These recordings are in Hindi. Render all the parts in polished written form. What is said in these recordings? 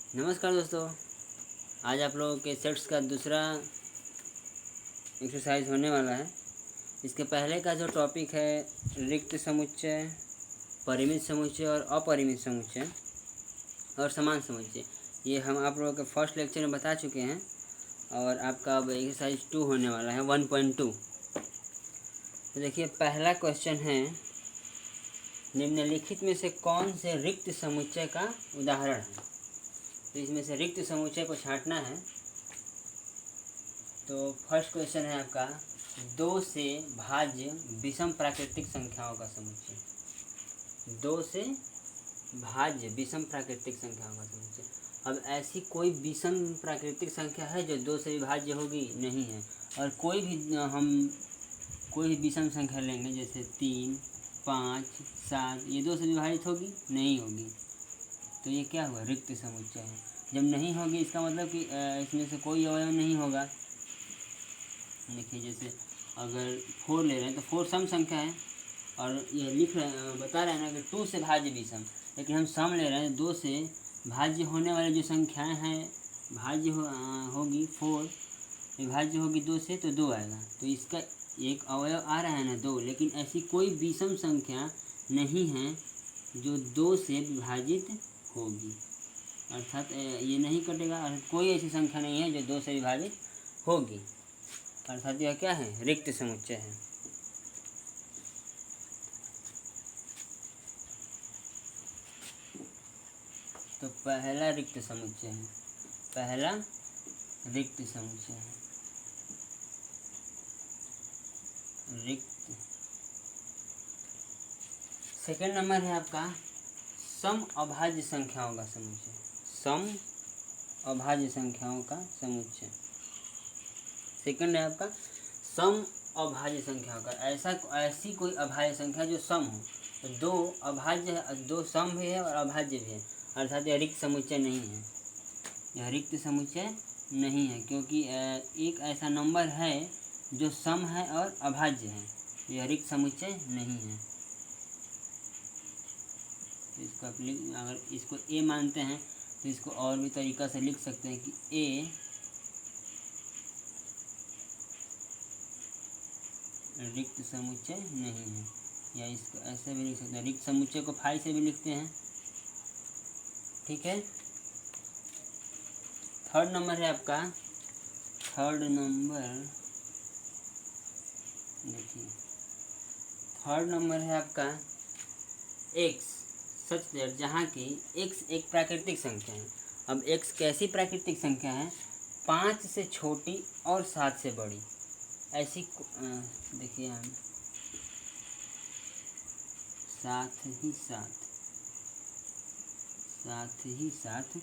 नमस्कार दोस्तों। आज आप लोगों के सेट्स का दूसरा एक्सरसाइज होने वाला है। इसके पहले का जो टॉपिक है रिक्त समुच्चय, परिमित समुच्चय और अपरिमित समुच्चय और समान समुच्चय, ये हम आप लोगों के फर्स्ट लेक्चर में बता चुके हैं और आपका अब एक्सरसाइज 2 होने वाला है 1.2। तो देखिए, पहला क्वेश्चन है, निम्नलिखित में से कौन से रिक्त समुच्चय का उदाहरण है। तो इसमें से रिक्त समुच्चय को छांटना है। तो फर्स्ट क्वेश्चन है आपका, 2 से भाज्य विषम प्राकृतिक संख्याओं का समुच्चय। 2 से भाज्य विषम प्राकृतिक संख्याओं का समुच्चय। अब ऐसी कोई विषम प्राकृतिक संख्या है जो 2 से विभाज्य होगी? नहीं है। और कोई भी कोई भी विषम संख्या लेंगे, जैसे 3, 5, 7, ये 2 से विभाजित होगी? नहीं होगी। तो ये क्या हुआ? रिक्त समुच्चय है। जब नहीं होगी इसका मतलब कि इसमें से कोई अवयव नहीं होगा। देखिए, जैसे अगर 4 ले रहे हैं तो 4 सम संख्या है और ये लिख रहे बता रहे हैं ना कि 2 से भाज्य विषम, लेकिन हम सम ले रहे हैं। 2 से भाज्य होने वाली जो संख्याएं हैं, भाज्य होगी 4, विभाज्य होगी 2 से, तो 2 आएगा। तो इसका एक अवयव आ रहा है ना 2, लेकिन ऐसी कोई विषम संख्या नहीं है जो 2 से विभाजित होगी, अर्थात ये नहीं कटेगा। अर्थात कोई ऐसी संख्या नहीं है जो 2 से विभाजित होगी, अर्थात यह क्या है? रिक्त समुच्चय है। तो पहला रिक्त समुच्चय है, पहला रिक्त समुच्चय है, रिक्त। सेकंड नंबर है आपका सम अभाज्य संख्याओं का समुच्चय। सम अभाज्य संख्याओं का समुच्चय। सेकंड है आपका सम अभाज्य संख्याओं का। ऐसी कोई अभाज्य संख्या जो सम हो। तो 2 अभाज्य है, 2 सम भी है और अभाज्य भी है, अर्थात यह रिक्त समुच्चय नहीं है। यह रिक्त समुच्चय नहीं है, क्योंकि एक ऐसा नंबर है जो सम है और अभाज्य है। यह रिक्त समुच्चय नहीं है। इसको अगर इसको ए मानते हैं तो इसको और भी तरीका से लिख सकते हैं कि ए रिक्त समुच्चय नहीं है, या इसको ऐसे भी लिख सकते हैं। रिक्त समुच्चय को 5 से भी लिखते हैं, ठीक है। थर्ड नंबर है आपका, थर्ड नंबर देखिए, थर्ड नंबर है आपका एक्स सच दैट, जहाँ की एक्स एक प्राकृतिक संख्या है। अब एक्स कैसी प्राकृतिक संख्या है? 5 से छोटी और 7 से बड़ी। ऐसी देखिए, हम 7 ही 7, 7 ही 7,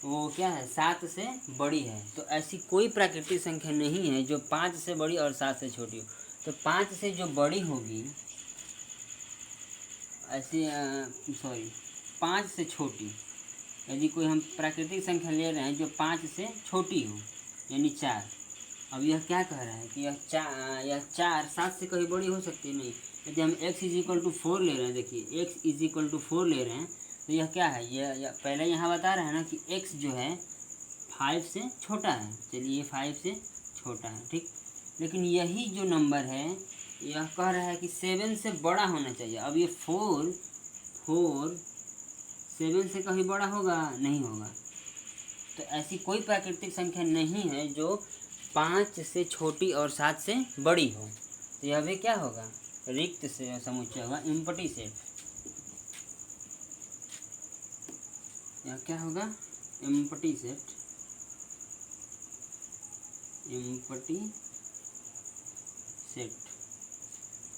वो क्या है? 7 से बड़ी है। तो ऐसी कोई प्राकृतिक संख्या नहीं है जो 5 से बड़ी और 7 से छोटी हो। तो 5 से जो बड़ी होगी, ऐसी 5 से छोटी, यदि कोई हम प्राकृतिक संख्या ले रहे हैं जो 5 से छोटी हो, यानी 4। अब यह क्या कह रहा है कि यह 4 7 से कहीं बड़ी हो सकती है? नहीं। यदि हम x = 4 ले रहे हैं, देखिए x = 4 ले रहे हैं, तो यह क्या है? यह पहले यहाँ बता रहा है ना कि x जो है 5 से छोटा है। चलिए, ये 5 से छोटा है, ठीक। लेकिन यही जो नंबर है, यह कह रहा है कि 7 से बड़ा होना चाहिए। अब ये 4 7 से कहीं बड़ा होगा? नहीं होगा। तो ऐसी कोई प्राकृतिक संख्या नहीं है जो 5 से छोटी और 7 से बड़ी हो। तो यह भी क्या होगा? रिक्त से समुच्चय होगा, एम्प्टी सेट। यह क्या होगा? एम्प्टी सेट, एम्प्टी सेट,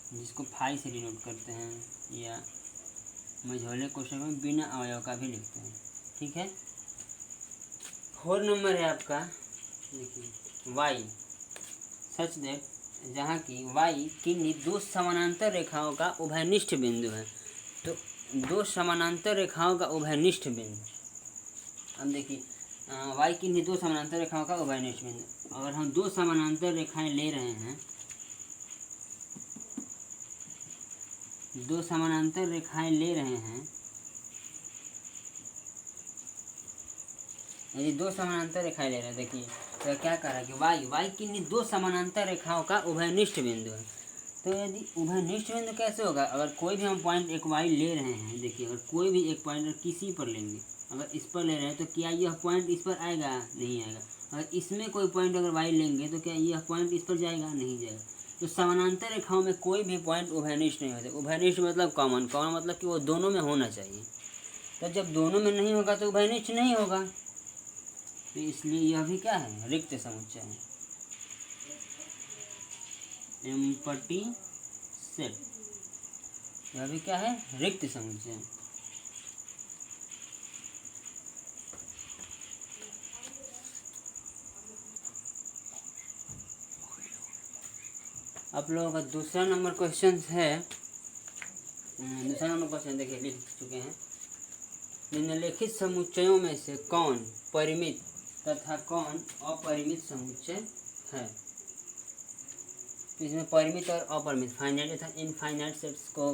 जिसको 5 से डिनोट करते हैं, या मझोले क्वेश्चन में बिना अवयव का भी लिखते हैं, ठीक है। 4 नंबर है आपका, देखिए y सच दैट, जहाँ की y किन्हीं 2 समानांतर रेखाओं का उभयनिष्ठ बिंदु है। तो 2 समानांतर रेखाओं का उभयनिष्ठ बिंदु, अब देखिए y किन्हीं 2 समानांतर रेखाओं का उभयनिष्ठ बिंदु। अगर हम 2 समानांतर रेखाएं ले रहे हैं, 2 समानांतर रेखाएं ले रहे हैं, यदि दो समानांतर रेखाएं ले रहे हैं, देखिए तो क्या कह रहा है कि वाई किन्हीं दो समानांतर रेखाओं का उभयनिष्ठ बिंदु है। तो यदि उभयनिष्ठ बिंदु कैसे होगा, अगर कोई भी हम पॉइंट एक वाई ले रहे हैं, देखिए अगर कोई भी एक पॉइंट किसी पर लेंगे, अगर इस पर ले रहे हैं तो क्या यह पॉइंट इस पर आएगा, नहीं आएगा। अगर इसमें कोई पॉइंट अगर वाई लेंगे तो क्या यह पॉइंट इस पर जाएगा, नहीं जाएगा। तो समानांतर रेखाओं में कोई भी पॉइंट उभयनिष्ठ नहीं होते। उभयनिष्ठ मतलब कॉमन मतलब कि वो दोनों में होना चाहिए। तो जब दोनों में नहीं होगा तो उभयनिष्ठ नहीं होगा। तो इसलिए यह भी क्या है, रिक्त समुच्चय है, एम्प्टी सेट। यह भी क्या है, रिक्त समुच्चय है। आप लोगों का दूसरा नंबर क्वेश्चन है। दूसरा नंबर क्वेश्चन देखिए लिख चुके हैं, निम्नलिखित समुच्चयों में से कौन परिमित तथा कौन अपरिमित समुच्चय है। तो इसमें परिमित और अपरिमित, फाइनाइट तथा इनफाइनाइट सेट्स को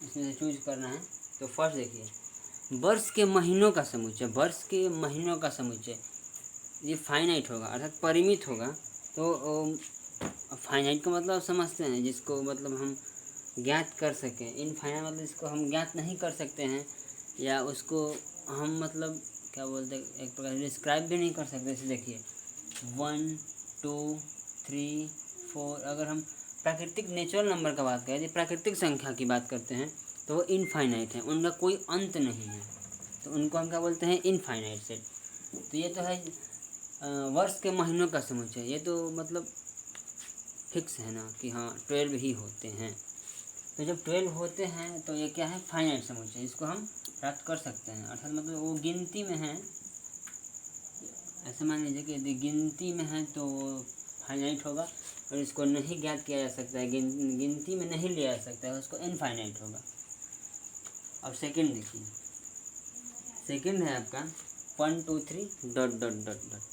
इसमें से चूज करना है। तो फर्स्ट देखिए, वर्ष के महीनों का समुच्चय, वर्ष के महीनों का समुच्चय ये फाइनाइट होगा अर्थात परिमित होगा। तो फाइनाइट का मतलब समझते हैं, जिसको मतलब हम ज्ञात कर सकें। इनफाइनाइट मतलब जिसको हम ज्ञात नहीं कर सकते हैं, या उसको हम मतलब क्या बोलते हैं, एक प्रकार डिस्क्राइब भी नहीं कर सकते। जैसे देखिए 1 2 3 4, अगर हम प्राकृतिक नेचुरल नंबर का बात करें, यदि प्राकृतिक संख्या की बात करते हैं तो वो इनफाइनाइट है, उनका कोई अंत नहीं है, तो उनको हम क्या बोलते हैं, इनफाइनाइट सेट। तो ये तो है वर्ष के महीनों का समुच्चय, ये तो मतलब फिक्स है ना कि हाँ 12 ही होते हैं। तो जब 12 होते हैं तो ये क्या है, फाइनाइट समुच्चय, इसको हम प्राप्त कर सकते हैं। अर्थात मतलब वो गिनती में है, ऐसे मान लीजिए कि यदि गिनती में है तो फाइनाइट होगा, और इसको नहीं ज्ञात किया जा सकता है, गिनती में नहीं लिया जा सकता है, उसको इनफाइनाइट होगा। अब सेकंड देखिए, सेकंड है आपका 1 2 3 डॉट डॉट डॉट डॉट।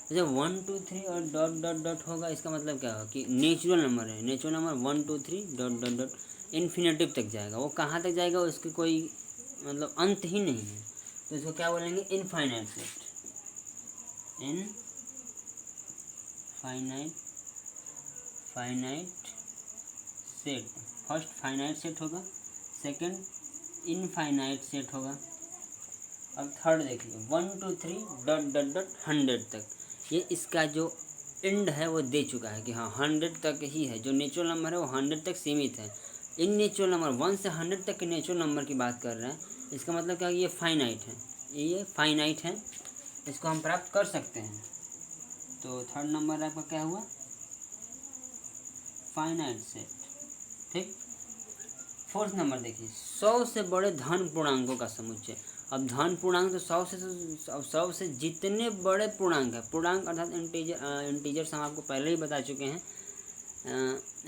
जब 1 2 3 और डॉट डॉट डॉट होगा, इसका मतलब क्या होगा कि नेचुरल नंबर है, natural number 1 2 3 dot dot dot infinitive तक जाएगा। वो कहाँ तक जाएगा, उसकी कोई मतलब अंत ही नहीं है। तो इसको क्या बोलेंगे, infinite set, finite set. First finite set होगा, सेकंड इनफाइनाइट सेट होगा। अब थर्ड देखिए 1 2 3 डॉट डॉट डॉट 100 तक, ये इसका जो एंड है वो दे चुका है कि हाँ 100 तक ही है। जो नेचुरल नंबर है वो 100 तक सीमित है। इन नेचुरल नंबर 1 से 100 तक के नेचुरल नंबर की बात कर रहे हैं। इसका मतलब क्या, ये फाइनाइट है, ये फाइनाइट है, इसको हम प्राप्त कर सकते हैं। तो थर्ड नंबर आपका क्या हुआ, फाइनाइट सेट, ठीक। फोर्थ नंबर देखिए, 100 से बड़े धन पूर्णांकों का समुच्चय। अब धन पूर्णांक तो 100 से जितने बड़े पूर्णांक है, पूर्णांक अर्थात इंटीजर्स हम आपको पहले ही बता चुके हैं,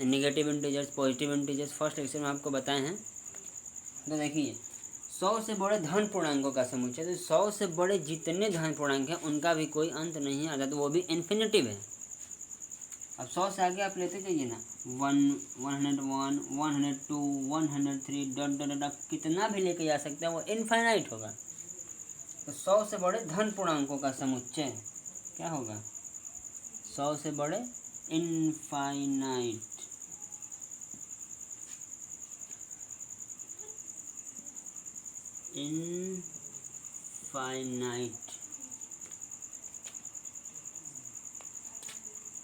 negative integers, positive integers first lecture में आपको बताए हैं। तो देखिए 100 से बड़े धन पूर्णांकों का समुच्चय, तो 100 से बड़े जितने धन पूर्णांक हैं उनका भी कोई अंत नहीं है, अर्थात वो भी इन्फिनिटिव है। अब 100 से आगे आप लेते जाइए ना, 1 101 102 103 डॉट डॉट डॉट, आप कितना भी लेके जा सकते हैं, वो इनफाइनाइट होगा। तो 100 से बड़े धन पूर्णांकों का समुच्चय क्या होगा, 100 से बड़े इनफाइनाइट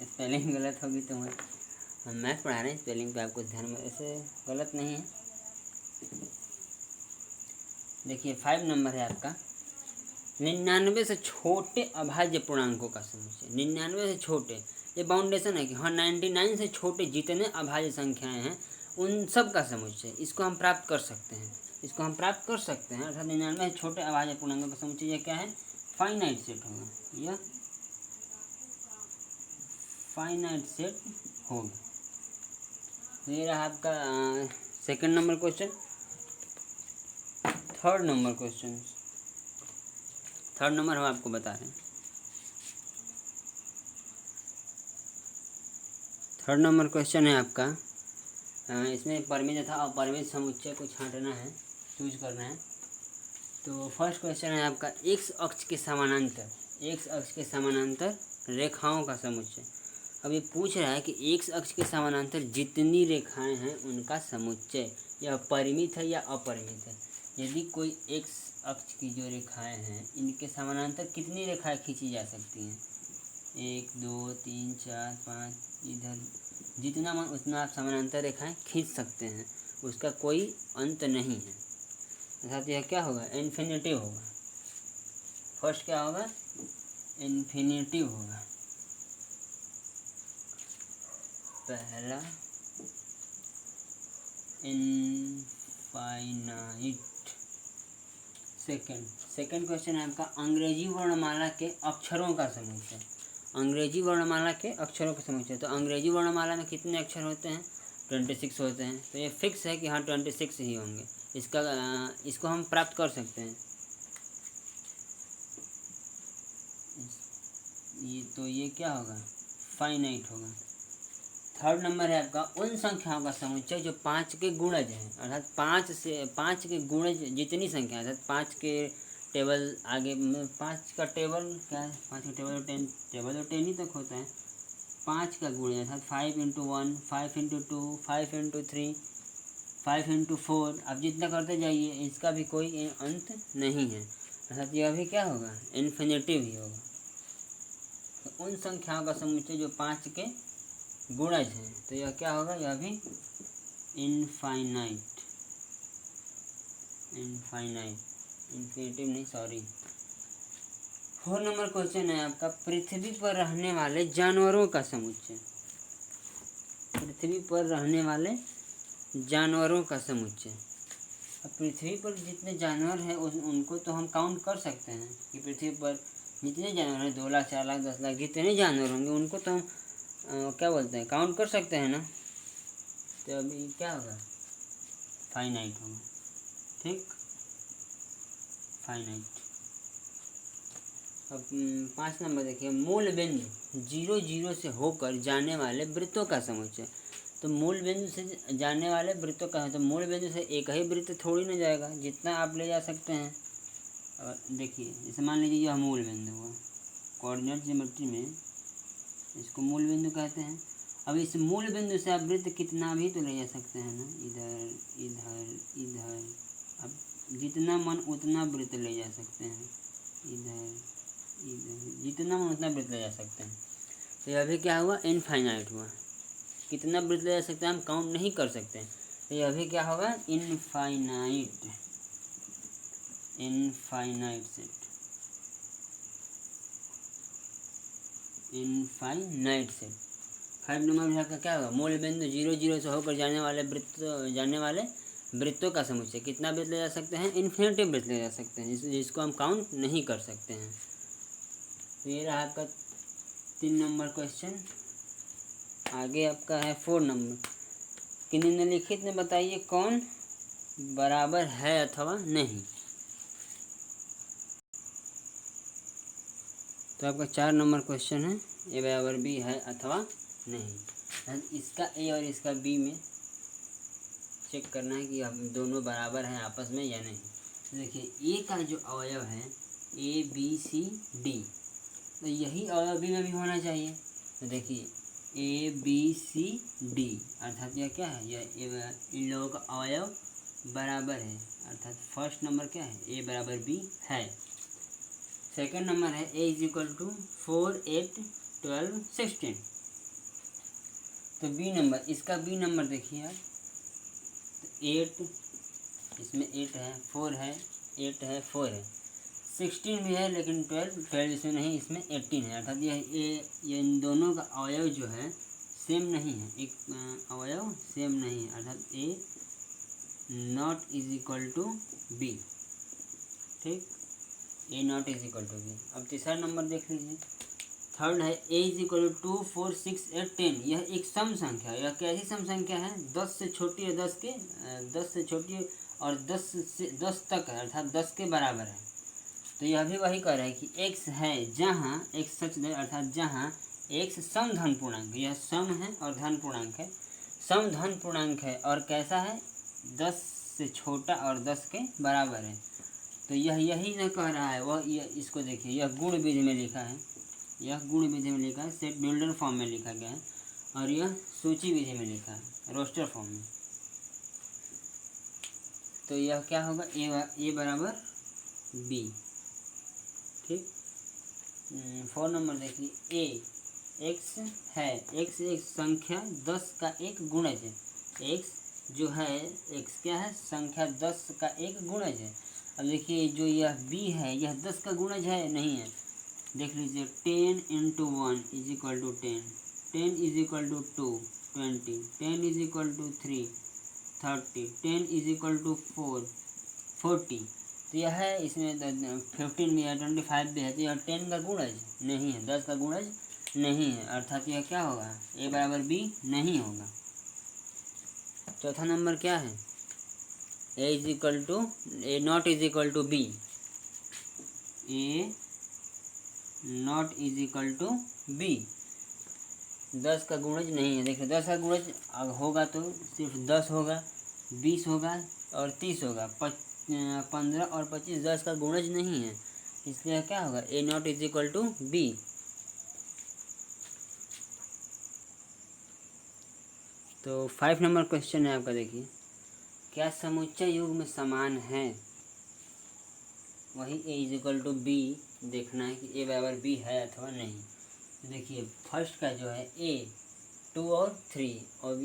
स्पेलिंग गलत होगी तो हम मैथ पढ़ा रहे हैं, स्पेलिंग पे आपको ध्यान में, ऐसे गलत नहीं है। देखिए 5 नंबर है आपका, 99 से छोटे अभाज्य पूर्णांकों का समुच्चय। 99 से छोटे, ये बाउंडेशन है कि हाँ 99 से छोटे जितने अभाज्य संख्याएं हैं उन सब का समुच्चय, इसको हम प्राप्त कर सकते हैं, इसको हम प्राप्त कर सकते हैं। अर्थात 99 से छोटे अभाज्य पूर्णांकों का समुच्चय यह क्या है, फाइनाइट सेट होगा, यह फाइनाइट सेट होगा। तो ये रहा आपका second number question. Third number question, third number हम आपको बता रहे हैं। थर्ड नंबर क्वेश्चन है आपका, इसमें परिमित तथा अपरिमित समुच्चय को छांटना है, चूज करना है। तो फर्स्ट क्वेश्चन है आपका एक्स अक्ष के समानांतर रेखाओं का समुच्चय। अब ये पूछ रहा है कि एक्स अक्ष के समानांतर जितनी रेखाएं हैं उनका समुच्चय, यह परिमित है या अपरिमित है। यदि कोई एक्स अक्ष की जो रेखाएं हैं इनके समानांतर कितनी रेखाएं खींची जा सकती हैं, 1 2 3 4 5, इधर जितना मन उतना आप समानांतर रेखाएं खींच सकते हैं, उसका कोई अंत नहीं है। अर्थात यह क्या होगा, इन्फिनिटिव होगा। फर्स्ट क्या होगा, इन्फिनिटिव होगा। पहला इनफाइनाइट। सेकंड क्वेश्चन है आपका अंग्रेजी वर्णमाला के अक्षरों का समुच्चय। अंग्रेजी वर्णमाला के अक्षरों का समुच्चय, तो अंग्रेजी वर्णमाला में कितने अक्षर होते हैं, 26 होते हैं। तो ये फिक्स है कि हाँ 26 ही होंगे। इसको हम प्राप्त कर सकते हैं। ये क्या होगा, फाइनाइट होगा। थर्ड नंबर है आपका उन संख्याओं का समुच्चय जो 5 के गुणज हैं। अर्थात 5 के गुणज जितनी संख्या, अर्थात 5 के टेबल आगे में 5 का टेबल क्या है, 5 का टेबल 10, टेबल तो 10 ही तक होता है। 5 का गुण अर्थात 5 × 1, 5 × 2, 5 × 3, 5 × 4, आप जितना करते जाइए इसका भी कोई अंत नहीं है। अर्थात यह भी क्या होगा, इन्फिनिटिव ही होगा। तो उन संख्याओं का समुच्चय जो 5 के गुणज हैं, तो यह क्या होगा, यह भी इनफाइनाइट, इन्फिनिटिव नहीं, सॉरी। 4 नंबर क्वेश्चन है आपका पृथ्वी पर रहने वाले जानवरों का समुच्चय। पृथ्वी पर रहने वाले जानवरों का समुच्चय। अब पृथ्वी पर जितने जानवर हैं उनको तो हम काउंट कर सकते हैं कि पृथ्वी पर जितने जानवर हैं, 2 लाख 4 लाख 10 लाख जितने जानवर होंगे उनको तो हम क्या बोलते हैं, काउंट कर सकते हैं ना। तो अभी क्या होगा, फाइनाइट होगा। ठीक, फाइनाइट। अब 5 नंबर देखिए मूल बिंदु 0 0 से होकर जाने वाले वृत्तों का समुच्चय। तो मूल बिंदु से जाने वाले वृत्तों का है, तो मूल बिंदु से एक ही वृत्त थोड़ी ना जाएगा, जितना आप ले जा सकते हैं। और देखिए जैसे मान लीजिए यह मूल बिंदु हुआ, कोऑर्डिनेट ज्योमेट्री में इसको मूल बिंदु कहते हैं। अब इस मूल बिंदु से आप वृत्त कितना भी तो ले जा सकते हैं ना, इधर इधर इधर, अब जितना मन उतना वृत्त ले जा सकते हैं, इधर इधर जितना मन उतना वृत्त ले जा सकते हैं। तो यह भी क्या हुआ, इनफाइनाइट हुआ। कितना वृत्त ले जा सकते हैं हम काउंट नहीं कर सकते हैं। तो यह भी क्या होगा, infinite set, infinite set. 5 number का क्या होगा, मूल बिंदु 0 0 से होकर जाने वाले वृत्तों का समुच्चय। कितना वृत्त ले जा सकते हैं, इन्फिनिटिव वृत्त ले जा सकते हैं, जिसको हम काउंट नहीं कर सकते हैं। तो ये रहा आपका 3 नंबर क्वेश्चन। आगे आपका है 4 नंबर कि निम्नलिखित में बताइए कौन बराबर है अथवा नहीं। तो आपका 4 नंबर क्वेश्चन है ए बराबर बी है अथवा नहीं। इसका ए और इसका बी में चेक करना है कि हम दोनों बराबर हैं आपस में या नहीं। तो देखिए ए का जो अवयव है ए बी सी डी, तो यही अवयव बी में भी होना चाहिए। तो देखिए ए बी सी डी अर्थात यह क्या है, यह इन लोगों का अवयव बराबर है। अर्थात फर्स्ट नंबर क्या है, ए बराबर बी है। सेकंड नंबर है ए इज इक्वल टू 4 8 12 16। तो बी नंबर, इसका बी नंबर देखिए आप, तो 8 इसमें 8 है, 4 है, 8 है, 4 है, 16 भी है लेकिन 12 इसमें नहीं, इसमें 18 है। अर्थात ये इन दोनों का अवयव जो है सेम नहीं है, एक अवयव सेम नहीं है। अर्थात A not is equal to B. ठीक, A not is equal to B. अब तीसरा नंबर देख लीजिए, थर्ड है ए इज इक्वल टू 2 4 6 8 10। यह एक सम संख्या है। यह कैसी सम संख्या है, 10 से छोटी है, 10 से छोटी और 10 तक है, अर्थात 10 के बराबर है। तो यह भी वही कह रहा है कि x है जहाँ x सच है, अर्थात जहाँ x सम धन पूर्णांक, यह सम है और धन पूर्णांक है, सम धन पूर्णांक है और कैसा है, 10 से छोटा और 10 के बराबर है। तो यह यही न कह रहा है वह, इसको देखिए, यह गुण विधि में लिखा है, यह गुण विधि में लिखा है, सेट बिल्डर फॉर्म में लिखा गया है, और यह सूची विधि में लिखा है, रोस्टर फॉर्म में। तो यह क्या होगा, ए बराबर बी। ठीक। 4 नंबर देखिए, ए एक्स है, एक्स एक संख्या 10 का एक गुणज है। एक्स जो है, एक्स क्या है, संख्या 10 का एक गुणज है। अब देखिए जो यह बी है, यह 10 का गुणज है, नहीं है। देख लीजिए, 10 × 1 = 10, 10 = 2 20, 10 = 3 30, 10 = 4 40। तो यह है, इसमें 15 भी है, 25 भी है, तो यह 10 का गुणज नहीं है, 10 का गुणज नहीं है, अर्थात यह क्या होगा, ए बराबर बी नहीं होगा। चौथा नंबर क्या है, A not is equal to B, A not is equal to B, 10 का गुणज नहीं है। देखिए 10 का गुणज होगा तो सिर्फ 10 होगा, 20 होगा और 30 होगा, 15 और 25 10 का गुणज नहीं है, इसलिए क्या होगा, A not is equal to B. तो 5 नंबर क्वेश्चन है आपका, देखिए, क्या समुच्चय युग्म समान है, वही ए इज इक्वल टू बी देखना है कि ए बराबर बी है अथवा नहीं। तो देखिए फर्स्ट का जो है ए 2 और 3, और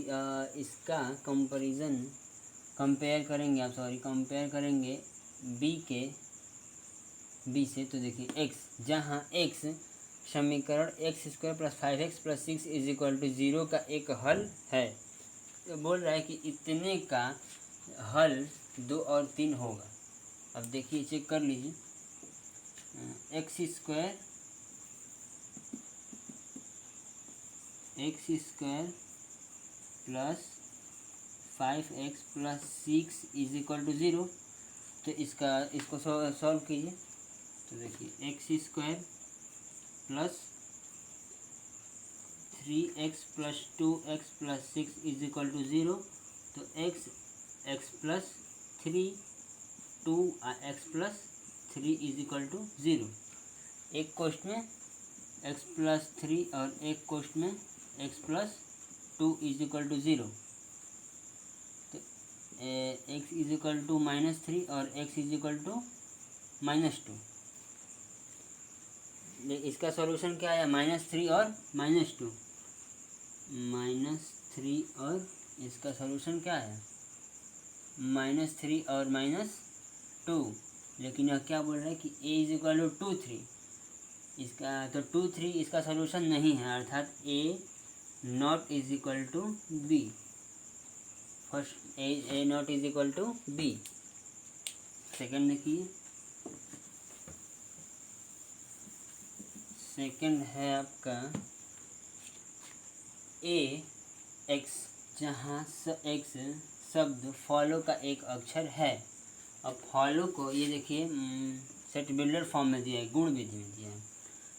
इसका कंपेयर करेंगे बी से। तो देखिए एक्स, जहाँ एक्स समीकरण x² + 5x + 6 = 0 का एक हल है। तो बोल रहा है कि इतने का हल 2 और 3 होगा। अब देखिए चेक कर लीजिए, x² + 5x + 6 = 0। तो इसको सॉल्व कीजिए। तो देखिए x² + 3x + 2x + 6 = 0। तो x + 3 2x + 3 = 0। एक कोष्ठ में x + 3 और एक कोष्ठ में x + 2 = 0। तो x = -3 और x = -2। इसका सॉल्यूशन क्या है, -3 और -2, -3 और इसका सॉल्यूशन क्या है, -3 और -2। लेकिन यह क्या बोल रहा है कि a = 2 3, इसका तो 2 3 इसका सॉल्यूशन नहीं है, अर्थात a not is equal to B. First A not is equal to B. Second देखिए, सेकेंड है आपका ए एक्स, जहाँ एक्स शब्द फॉलो का एक अक्षर है। अब फॉलो को ये देखिए सेट बिल्डर फॉर्म में दिया है, गुण विधि में दिया है।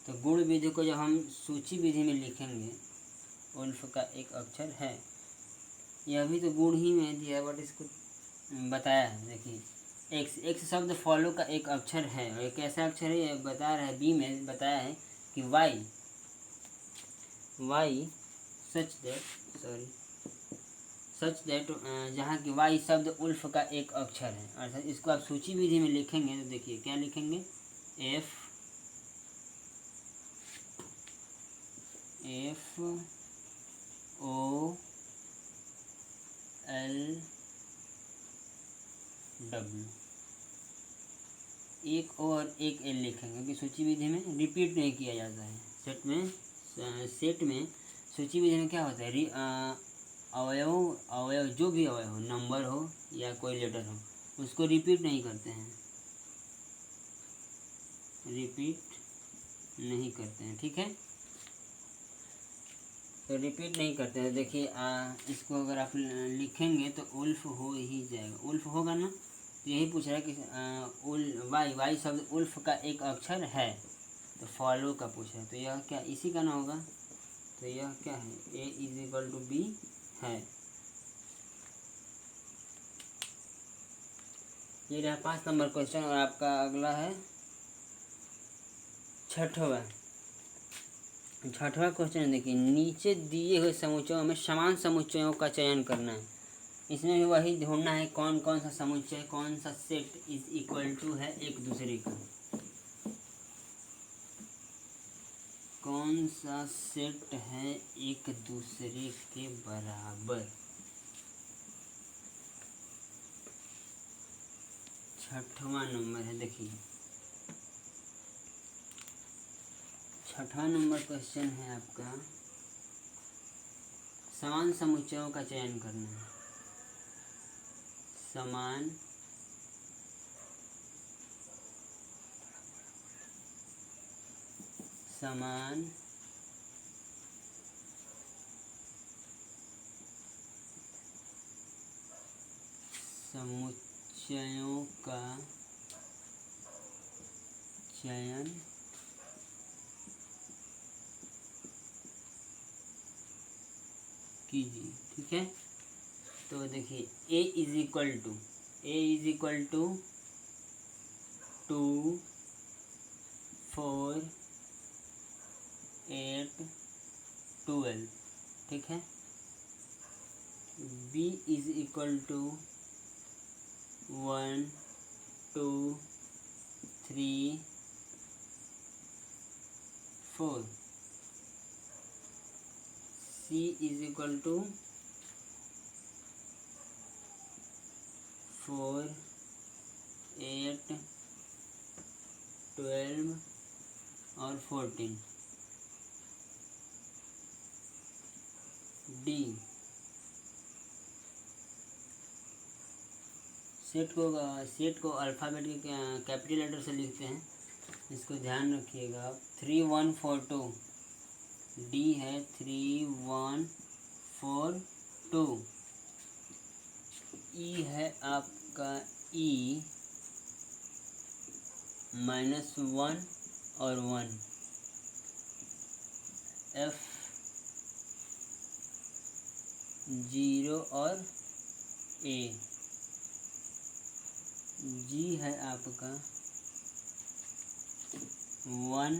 तो गुण विधि को जब हम सूची विधि में लिखेंगे, उल्फ का एक अक्षर है, यह भी तो गुण ही में दिया है, बट इसको बताया है। देखिए एक्स शब्द फॉलो का एक अक्षर है, और एक ऐसा अक्षर है, यह बता रहा है, बी में बताया है कि वाई सच दैट जहाँ की वाई शब्द उल्फ का एक अक्षर है, अर्थात इसको आप सूची विधि में लिखेंगे तो देखिए क्या लिखेंगे, एफ ओ एल डब्ल्यू, एक ओ और एक एल लिखेंगे, क्योंकि सूची विधि में रिपीट नहीं किया जाता है। सेट में सूची विधि में क्या होता है, अवयव जो भी अवयव हो, नंबर हो या कोई लेटर हो, उसको रिपीट नहीं करते हैं, ठीक है। तो रिपीट नहीं करते हैं। देखिए इसको अगर आप लिखेंगे तो उल्फ हो ही जाएगा, उल्फ होगा ना। तो यही पूछ रहा है कि वाई शब्द उल्फ का एक अक्षर है, तो फॉलो का पूछा है, तो यह क्या इसी का ना होगा। तो यह क्या है, ए इज इक्वल टू बी है। ये रहा 5 नंबर क्वेश्चन। और आपका अगला है छठवां क्वेश्चन। देखिए, नीचे दिए हुए समुच्चयों में समान समुच्चयों का चयन करना है। इसमें भी वही ढूंढना है कौन कौन सा समुच्चय, कौन सा सेट इज इक्वल टू है एक दूसरे का। कौन सा सेट है एक दूसरे के बराबर। छठवां नंबर है। देखिए, छठवां नंबर क्वेश्चन है आपका, समान समुच्चयों का चयन करना है। समान समुच्चयों का चयन कीजिए। ठीक है, तो देखिए ए इज इक्वल टू 2, 4, 8, 12। ठीक है, B is equal to 1, 2, 3, 4। C is equal to 4, 8, 12 और 14। डी, सेट को अल्फ़ाबेट के कैपिटल लेटर से लिखते हैं, इसको ध्यान रखिएगा आप। 3, 1, 4, 2। डी है 3, 1, 4, 2। ई है आपका ई -1 और 1। एफ 0 और ए। जी है आपका 1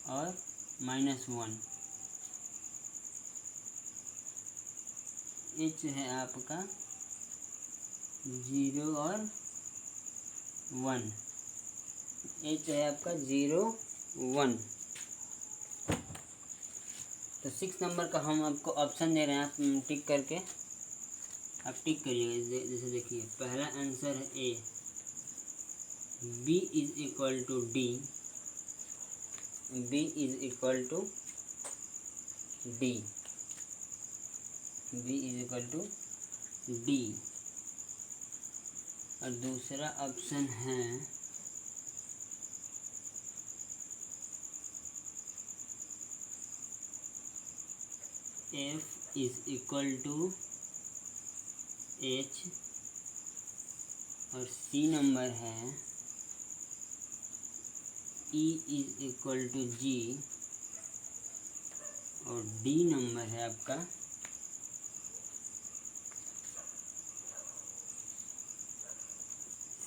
और -1। एच है आपका 0 और 1। एच है आपका 0, 1। तो 6 नंबर का हम आपको ऑप्शन दे रहे हैं, आप टिक करके आप टिक करिएगा। जैसे देखिए, पहला आंसर है A. B is equal to D. B is equal to D. B is equal to D. और दूसरा ऑप्शन है F is equal to H. और सी नंबर है E is equal to G. और डी नंबर है आपका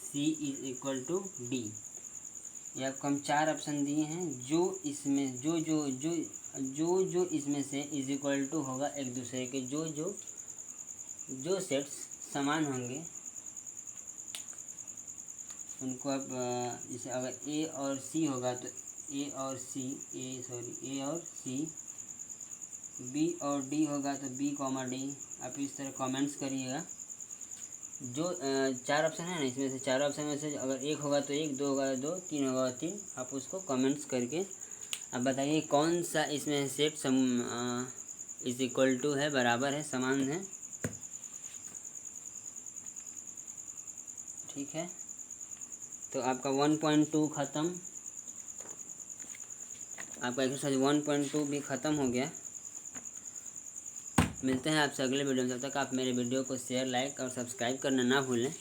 C is equal to D. ये आपको हम 4 ऑप्शन दिए हैं, जो इसमें जो इसमें से इज इक्वल टू होगा एक दूसरे के, जो सेट्स समान होंगे उनको आप जैसे अगर ए और सी होगा तो ए और सी, बी और डी होगा तो बी, डी। आप इस तरह कमेंट्स करिएगा। जो 4 ऑप्शन है ना, इसमें से 4 ऑप्शन में से अगर एक होगा तो एक, 2 होगा 2, 3 होगा 3। आप उसको कमेंट्स करके आप बताइए कौन सा इसमें सेट इज इक्वल टू है, बराबर है, समान है। ठीक है, तो आपका 1.2 ख़त्म। आपका एक्सरसाइज 1.2 भी ख़त्म हो गया। मिलते हैं आपसे अगले वीडियो में। तब तक आप मेरे वीडियो को शेयर, लाइक और सब्सक्राइब करना ना भूलें।